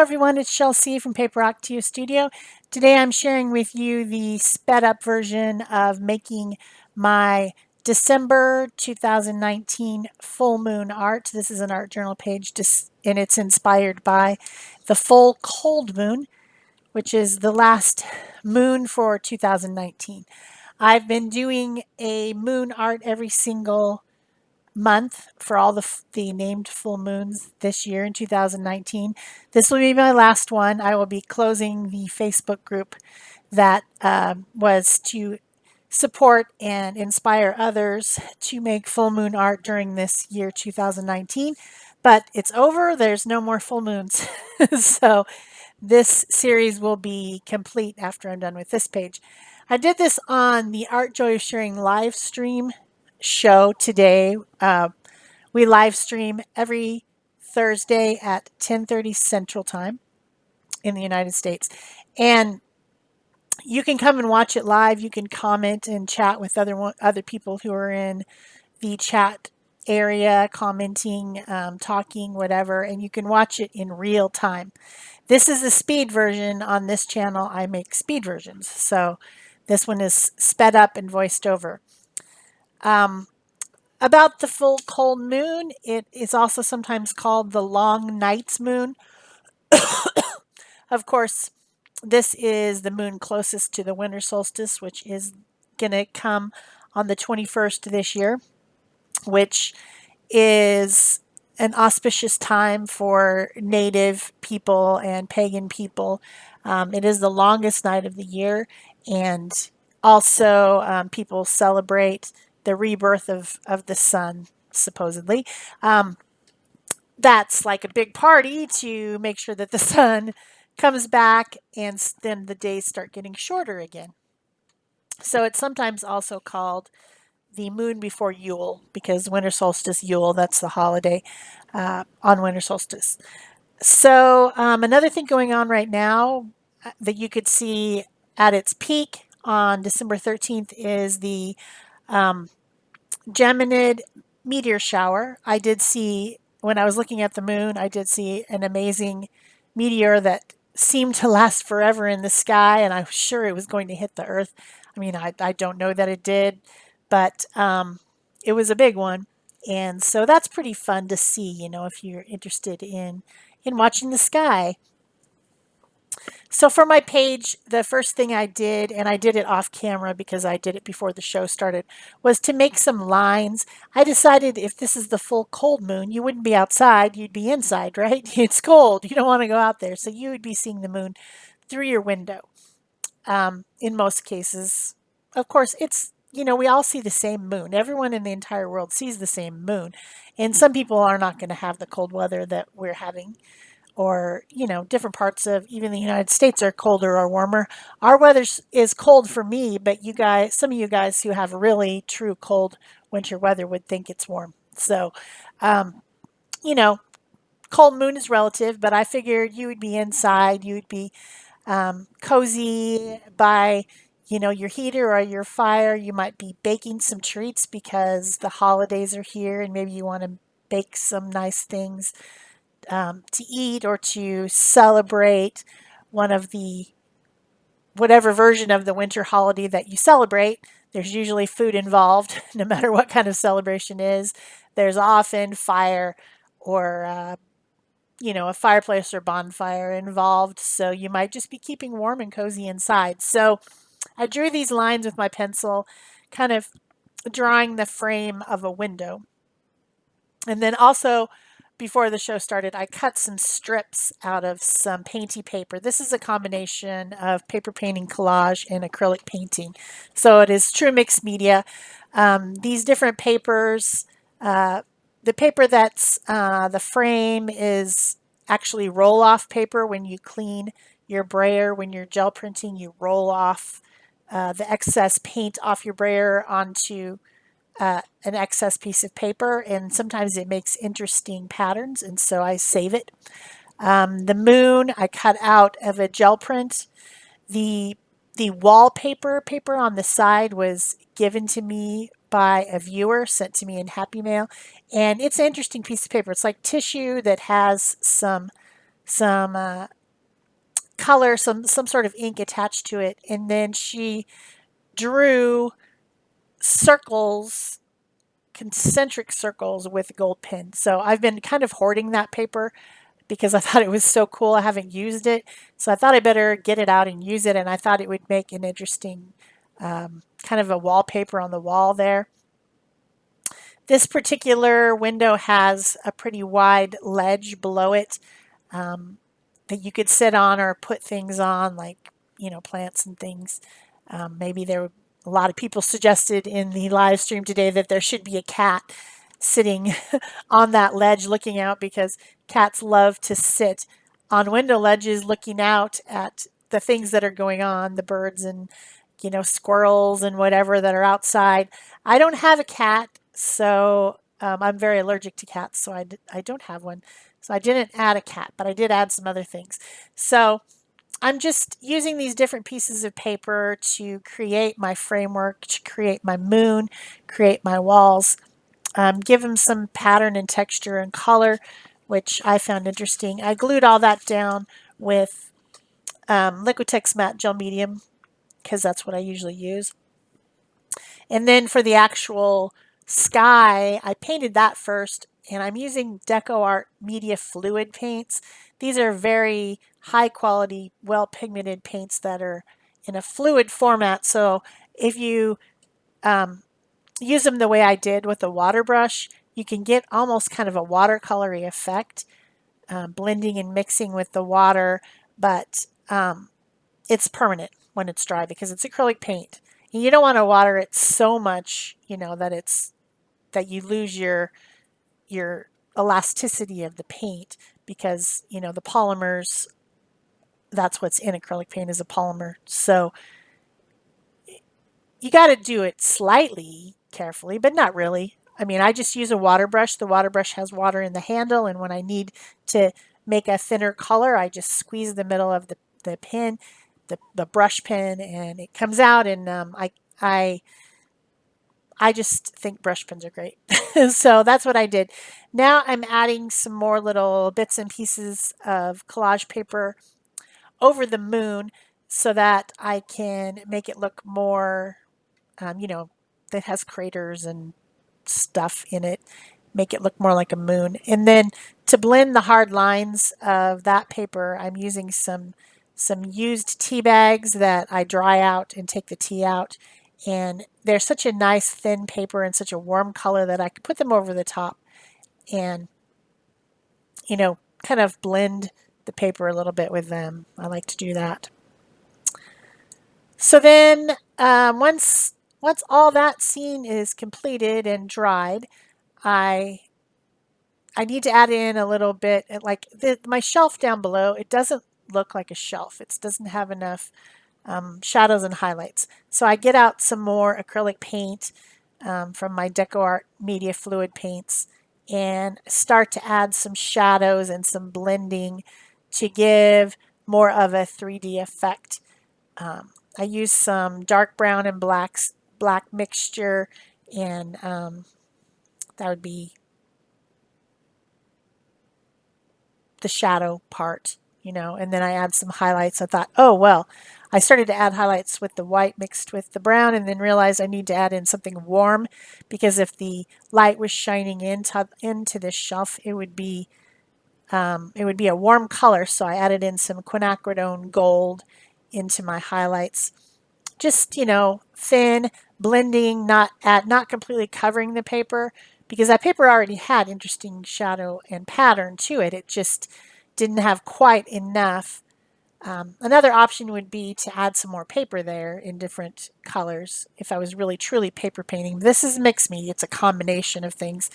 Hello everyone, it's Shel C from PaperOcotilloStudio. Today I'm sharing with you the sped up version of making my December 2019 full moon art. This is an art journal page and it's inspired by the full cold moon, which is the last moon for 2019. I've been doing a moon art every single month for all the named full moons this year in 2019. This will be my last one. I will be closing the Facebook group that was to support and inspire others to make full moon art during this year 2019. But it's over. There's no more full moons. So this series will be complete after I'm done with this page. I did this on the Art Joy of Sharing live stream show today. We live stream every Thursday at 10:30 Central Time in the United States. And you can come and watch it live. You can comment and chat with other people who are in the chat area, commenting, talking, whatever, and you can watch it in real time. This is the speed version. On this channel, I make speed versions. So this one is sped up and voiced over. About the full cold moon, it is also sometimes called the long night's moon. Of course, this is the moon closest to the winter solstice, which is going to come on the 21st this year, which is an auspicious time for native people and pagan people. It is the longest night of the year, and also people celebrate the rebirth of the sun, supposedly. That's like a big party to make sure that the sun comes back and then the days start getting shorter again. So it's sometimes also called the moon before Yule, because winter solstice, Yule, that's the holiday on winter solstice. So another thing going on right now that you could see at its peak on December 13th is the Geminid meteor shower. I did see, when I was looking at the moon, I did see an amazing meteor that seemed to last forever in the sky, and I was sure it was going to hit the Earth. I mean, I don't know that it did, but it was a big one. And so that's pretty fun to see, if you're interested in watching the sky. So for my page, the first thing I did, and I did it off camera because I did it before the show started, was to make some lines. I decided if this is the full cold moon, you wouldn't be outside, you'd be inside, right? It's cold. You don't want to go out there. So you would be seeing the moon through your window in most cases. Of course, we all see the same moon. Everyone in the entire world sees the same moon. And some people are not going to have the cold weather that we're having, or different parts of even the United States are colder or warmer. Our weather is cold for me, but some of you guys who have really true cold winter weather would think it's warm. So you know cold moon is relative, but I figured you would be inside, you would be cozy by your heater or your fire. You might be baking some treats because the holidays are here, and maybe you want to bake some nice things to eat or to celebrate one of the whatever version of the winter holiday that you celebrate. There's usually food involved, no matter what kind of celebration is. There's often fire or a fireplace or bonfire involved. So you might just be keeping warm and cozy inside. So I drew these lines with my pencil, kind of drawing the frame of a window. And then also, before the show started, I cut some strips out of some painty paper. This is a combination of paper painting, collage, and acrylic painting. So it is true mixed media. These different papers, the paper that's the frame is actually roll-off paper. When you clean your brayer, when you're gel printing, you roll off the excess paint off your brayer onto an excess piece of paper, and sometimes it makes interesting patterns, and so I save it. The moon I cut out of a gel print. The wallpaper paper on the side was given to me by a viewer, sent to me in Happy Mail, and it's an interesting piece of paper. It's like tissue that has some some color, some sort of ink attached to it, and then she drew circles, concentric circles with gold pen. So I've been kind of hoarding that paper because I thought it was so cool. I haven't used it, so I thought I better get it out and use it, and I thought it would make an interesting kind of a wallpaper on the wall there. This particular window has a pretty wide ledge below it that you could sit on or put things on, like, plants and things. Maybe a lot of people suggested in the live stream today that there should be a cat sitting on that ledge looking out, because cats love to sit on window ledges looking out at the things that are going on, the birds and squirrels and whatever that are outside. I don't have a cat, so I'm very allergic to cats, so I don't have one. So I didn't add a cat, but I did add some other things. So I'm just using these different pieces of paper to create my framework, to create my moon, create my walls, give them some pattern and texture and color, which I found interesting. I glued all that down with Liquitex matte gel medium, because that's what I usually use. And then for the actual sky, I painted that first, and I'm using DecoArt Media Fluid paints. These are very high quality, well pigmented paints that are in a fluid format. So if you use them the way I did with a water brush, you can get almost kind of a watercolory effect, blending and mixing with the water, but it's permanent when it's dry because it's acrylic paint. And you don't want to water it so much, that you lose your elasticity of the paint, because the polymers, that's what's in acrylic paint, is a polymer. So you got to do it slightly carefully, but not really. I mean, I just use a water brush. The water brush has water in the handle, and when I need to make a thinner color, I just squeeze the middle of the pen, the brush pen, and it comes out. And I I just think brush pens are great. So that's what I did. Now I'm adding some more little bits and pieces of collage paper over the moon so that I can make it look more, that has craters and stuff in it, make it look more like a moon. And then to blend the hard lines of that paper, I'm using some used tea bags that I dry out and take the tea out. And they're such a nice thin paper and such a warm color that I could put them over the top and, kind of blend the paper a little bit with them. I like to do that. So then once all that scene is completed and dried, I I need to add in a little bit, like my shelf down below. It doesn't look like a shelf. It doesn't have enough shadows and highlights. So I get out some more acrylic paint from my DecoArt Media Fluid paints and start to add some shadows and some blending to give more of a 3D effect. I use some dark brown and black mixture, and that would be the shadow part, and then I add some highlights. I thought, oh, well, I started to add highlights with the white mixed with the brown, and then realized I need to add in something warm, because if the light was shining into this shelf, it would be a warm color. So I added in some quinacridone gold into my highlights, just thin, blending, not completely covering the paper, because that paper already had interesting shadow and pattern to it. It just didn't have quite enough. Another option would be to add some more paper there in different colors if I was really truly paper painting. This is mixed media. It's a combination of things.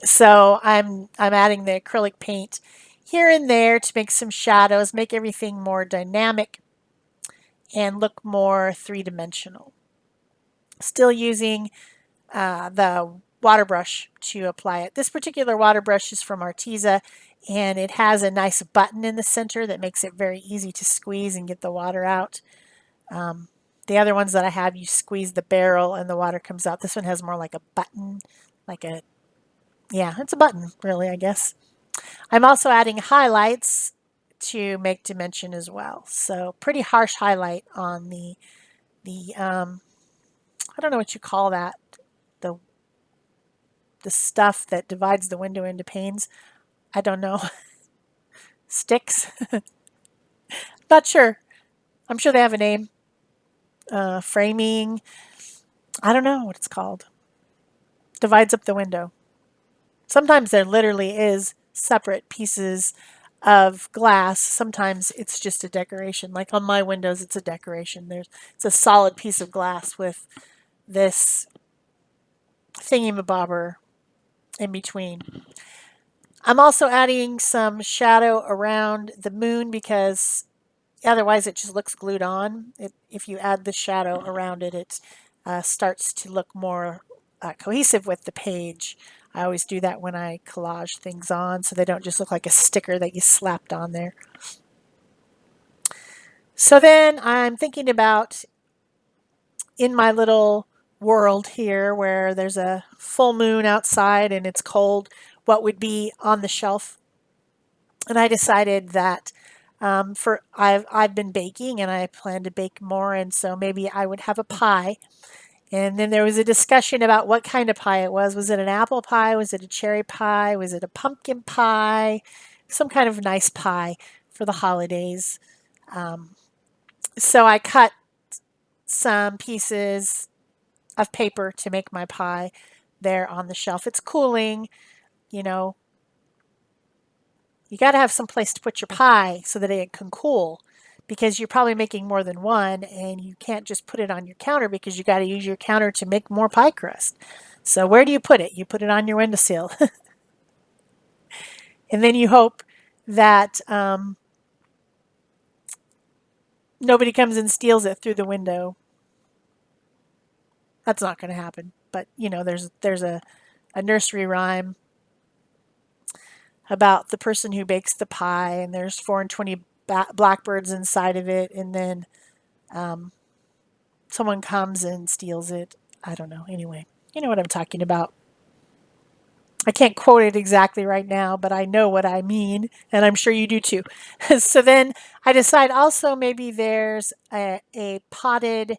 So I'm adding the acrylic paint here and there to make some shadows, make everything more dynamic and look more three-dimensional. Still using the water brush to apply it. This particular water brush is from Arteza, and it has a nice button in the center that makes it very easy to squeeze and get the water out. The other ones that I have, you squeeze the barrel and the water comes out. This one has more like a button, yeah, it's a button, really, I guess. I'm also adding highlights to make dimension as well. So pretty harsh highlight on the I don't know what you call that, the the stuff that divides the window into panes. I don't know. Sticks? Not sure. I'm sure they have a name. Framing. I don't know what it's called. Divides up the window. Sometimes there literally is separate pieces of glass. Sometimes it's just a decoration. Like on my windows, it's a decoration. It's a solid piece of glass with this thingy-mabobber in between. I'm also adding some shadow around the moon because otherwise it just looks glued on. If you add the shadow around it, it starts to look more cohesive with the page. I always do that when I collage things on so they don't just look like a sticker that you slapped on there. So then I'm thinking about, in my little world here where there's a full moon outside and it's cold, what would be on the shelf. And I decided that I've been baking and I plan to bake more, and so maybe I would have a pie. And then there was a discussion about what kind of pie it was. Was it an apple pie? Was it a cherry pie? Was it a pumpkin pie? Some kind of nice pie for the holidays. So I cut some pieces of paper to make my pie there on the shelf. It's cooling, you know. You got to have some place to put your pie so that it can cool, because you're probably making more than one and you can't just put it on your counter because you got to use your counter to make more pie crust. So where do you put it? You put it on your windowsill. And then you hope that nobody comes and steals it through the window. That's not going to happen. But, there's a nursery rhyme about the person who bakes the pie, and there's 420 blackbirds inside of it, and then someone comes and steals it. I don't know. Anyway, you know what I'm talking about. I can't quote it exactly right now, but I know what I mean, and I'm sure you do too. So then I decide also maybe there's a potted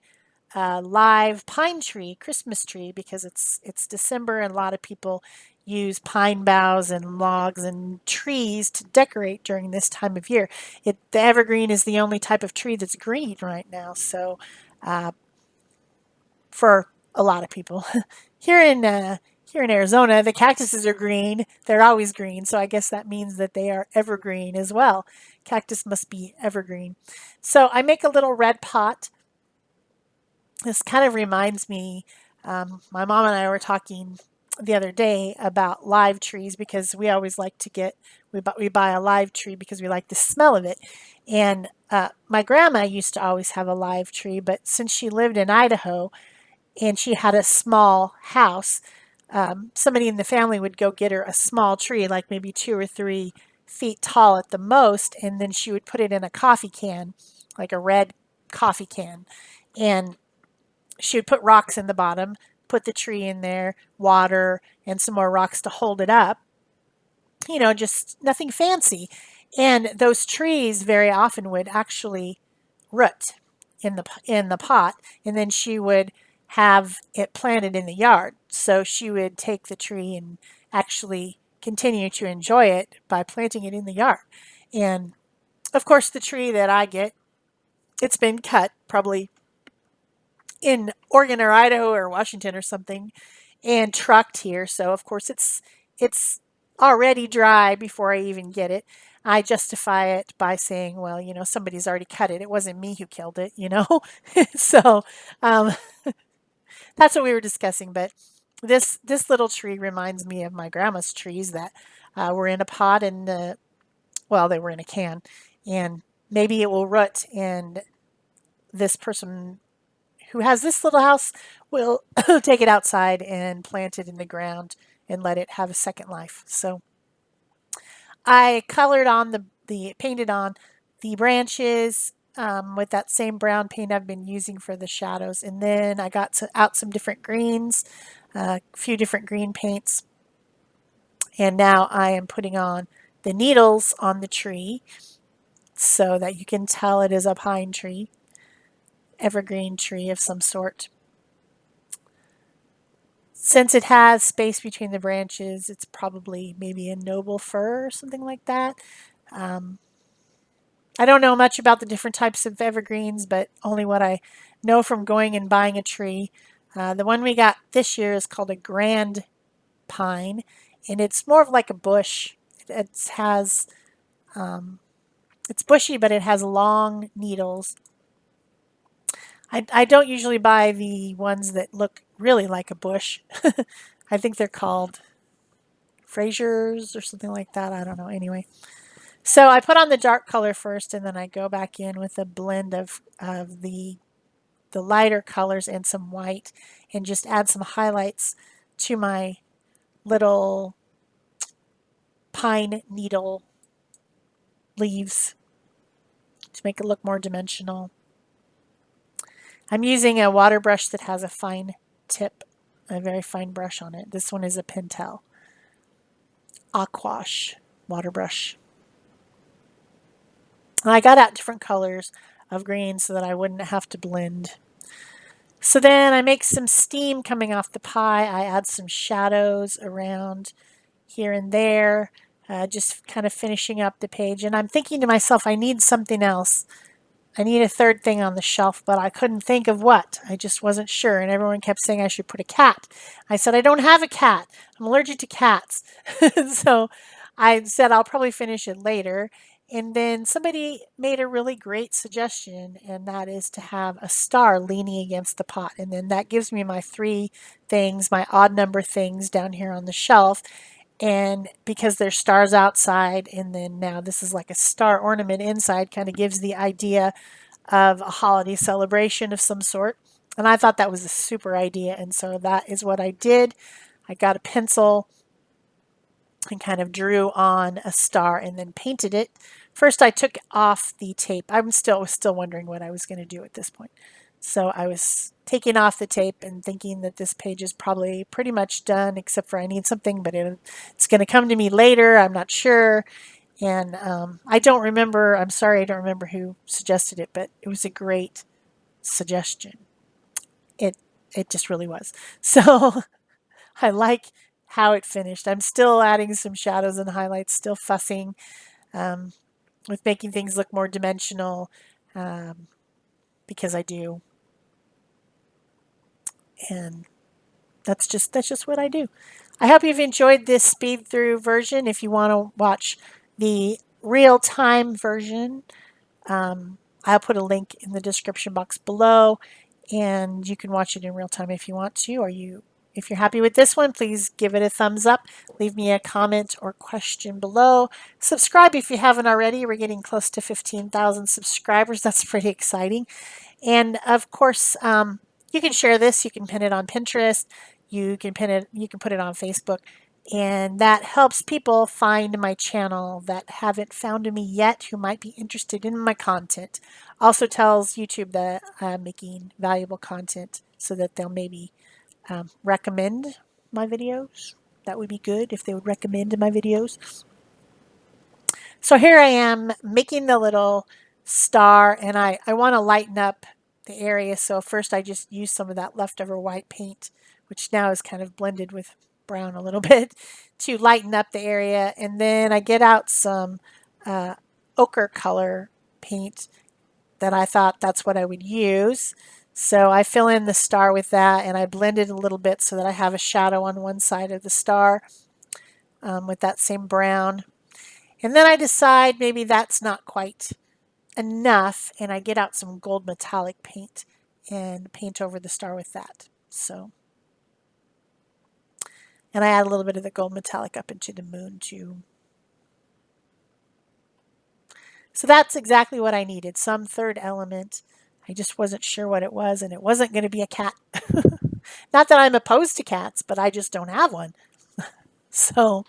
live pine tree, Christmas tree, because it's December and a lot of people use pine boughs and logs and trees to decorate during this time of year. The evergreen is the only type of tree that's green right now, so for a lot of people. Here in Arizona, the cactuses are green. They're always green, so I guess that means that they are evergreen as well. Cactus must be evergreen. So I make a little red pot. This kind of reminds me, my mom and I were talking the other day about live trees because we always like to we buy a live tree because we like the smell of it. And my grandma used to always have a live tree, but since she lived in Idaho, and she had a small house, somebody in the family would go get her a small tree, like maybe 2 or 3 feet tall at the most, and then she would put it in a coffee can, like a red coffee can. And she would put rocks in the bottom, put the tree in there, water, and some more rocks to hold it up. Just nothing fancy. And those trees very often would actually root in the pot, and then she would have it planted in the yard. So she would take the tree and actually continue to enjoy it by planting it in the yard. And of course, the tree that I get, it's been cut probably in Oregon or Idaho or Washington or something and trucked here. So of course it's already dry before I even get it. I justify it by saying, well, somebody's already cut it. It wasn't me who killed it. So um, that's what we were discussing. But this little tree reminds me of my grandma's trees that were in a pot and well, they were in a can, and maybe it will root. And this person who has this little house will take it outside and plant it in the ground and let it have a second life. So I colored on painted on the branches with that same brown paint I've been using for the shadows. And then I got out some different greens, a few different green paints. And now I am putting on the needles on the tree. so that you can tell it is a pine tree, evergreen tree of some sort. Since it has space between the branches, it's probably maybe a noble fir or something like that. I don't know much about the different types of evergreens, but only what I know from going and buying a tree. The one we got this year is called a grand pine, and it's more of like a bush. It has it's bushy, but it has long needles. I don't usually buy the ones that look really like a bush. I think they're called Frasers or something like that. I don't know. Anyway, so I put on the dark color first, and then I go back in with a blend of the lighter colors and some white, and just add some highlights to my little pine needle leaves to make it look more dimensional. I'm using a water brush that has a fine tip, a very fine brush on it. This one is a Pentel Aquash water brush. And I got out different colors of green so that I wouldn't have to blend. So then I make some steam coming off the pie. I add some shadows around here and there, just kind of finishing up the page. And I'm thinking to myself, I need something else. I need a third thing on the shelf, but I couldn't think of what. I just wasn't sure. And everyone kept saying I should put a cat. I said, I don't have a cat. I'm allergic to cats. So I said, I'll probably finish it later. And then somebody made a really great suggestion, and that is to have a star leaning against the pot. And then that gives me my three things, my odd number things down here on the shelf. And because there's stars outside, and then now this is like a star ornament inside, kind of gives the idea of a holiday celebration of some sort. And I thought that was a super idea, and so that is what I did. I got a pencil and kind of drew on a star and then painted it. First I took off the tape. I was still wondering what I was going to do at this point. So I was taking off the tape and thinking that this page is probably pretty much done, except for I need something, but it's going to come to me later. I'm not sure. And I don't remember. I'm sorry, I don't remember who suggested it, but it was a great suggestion. It it just really was. So I like how it finished. I'm still adding some shadows and highlights, still fussing um, with making things look more dimensional um, because I do, and that's just what I do. I hope you've enjoyed this speed through version. If you want to watch the real time version, I'll put a link in the description box below, and you can watch it in real time if you want to. If you're happy with this one, please give it a thumbs up. Leave me a comment or question below. Subscribe if you haven't already. We're getting close to 15,000 subscribers. That's pretty exciting. And of course, you can share this. You can pin it on Pinterest. You can pin it. You can put it on Facebook, and that helps people find my channel that haven't found me yet, who might be interested in my content. Also tells YouTube that I'm making valuable content, so that they'll maybe recommend my videos. That would be good if they would recommend my videos. So here I am making the little star, and I want to lighten up the area. So first I just use some of that leftover white paint, which now is kind of blended with brown a little bit, to lighten up the area. And then I get out some ochre color paint that I thought that's what I would use. So I fill in the star with that, and I blend it a little bit so that I have a shadow on one side of the star with that same brown. And then I decide maybe that's not quite enough, and I get out some gold metallic paint and paint over the star with that. So, and I add a little bit of the gold metallic up into the moon too. So that's exactly what I needed, some third element. I just wasn't sure what it was, and it wasn't going to be a cat. Not that I'm opposed to cats, but I just don't have one. So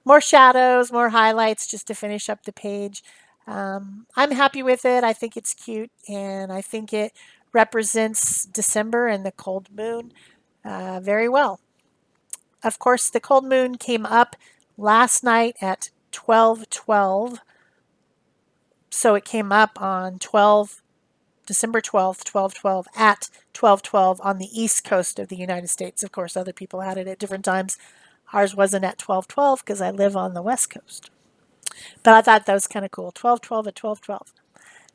more shadows, more highlights just to finish up the page. I'm happy with it. I think it's cute, and I think it represents December and the cold moon very well. Of course, the cold moon came up last night at 12:12 So it came up on December 12th, 12/12 at 12/12 on the east coast of the United States. Of course, other people had it at different times. Ours wasn't at 12/12 because I live on the west coast. But I thought that was kind of cool. 12/12 at 12/12.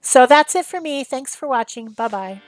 So that's it for me. Thanks for watching. Bye-bye.